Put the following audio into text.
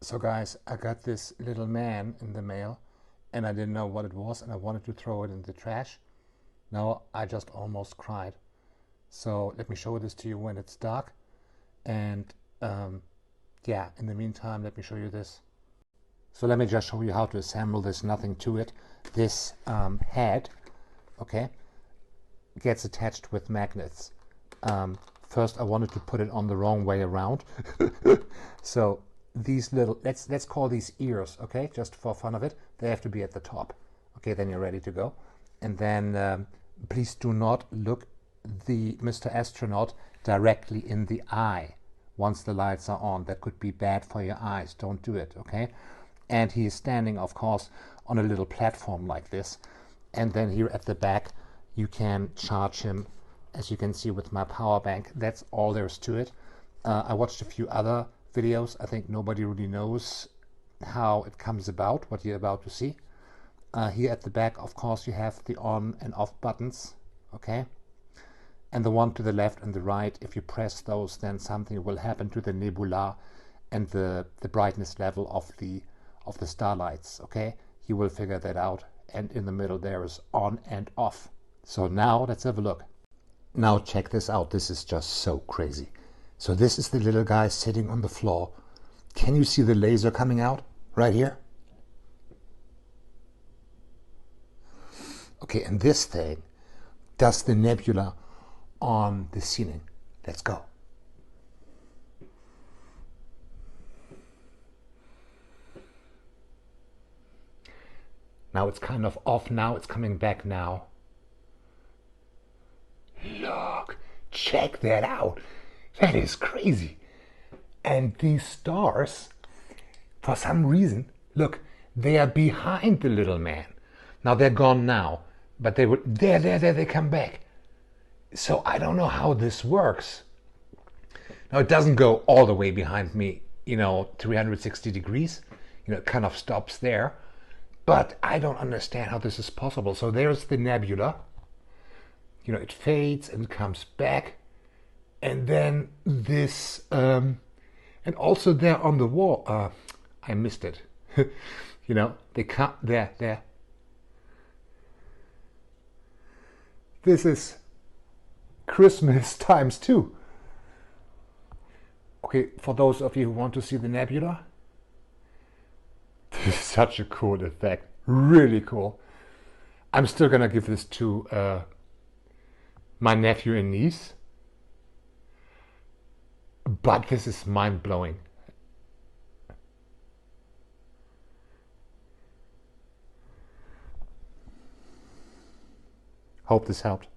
So guys, I got this little man in the mail and I didn't know what it was and I wanted to throw it in the trash. Now I just almost cried. So let me show this to you when it's dark. And yeah, in the meantime, let me show you this. So let me just show you how to assemble this, nothing to it. This head, okay, gets attached with magnets. First I wanted to put it on the wrong way around. So these little, let's call these ears, okay, just for fun of it, they have to be at the top. Okay, then you're ready to go. And then please do not look the Mr. Astronaut directly in the eye once the lights are on. That could be bad for your eyes. Don't do it, okay? And he is standing, of course, on a little platform like this. And then here at the back you can charge him, as you can see, with my power bank. That's all there is to it. I watched a few other videos. I think nobody really knows how it comes about, what you're about to see. Here at the back, of course, you have the on and off buttons, okay? And the one to the left and the right, if you press those, then something will happen to the nebula and the brightness level of the starlights, okay? You will figure that out. And in the middle there is on and off. So now let's have a look. Now check this out. This is just so crazy. So this is the little guy sitting on the floor. Can you see the laser coming out right here? Okay, and this thing does the nebula on the ceiling. Let's go. Now it's kind of off now, it's coming back now. Look, check that out. That is crazy. And these stars, for some reason, look, they are behind the little man. Now they're gone now, but they were there, they come back. So I don't know how this works. Now it doesn't go all the way behind me, 360 degrees. It kind of stops there. But I don't understand how this is possible. So there's the nebula. It fades and comes back. And then this, and also there on the wall, I missed it. They can't, there. This is Christmas times 2. Okay, for those of you who want to see the nebula, this is such a cool effect. Really cool. I'm still gonna give this to my nephew and niece. But this is mind-blowing. Hope this helped.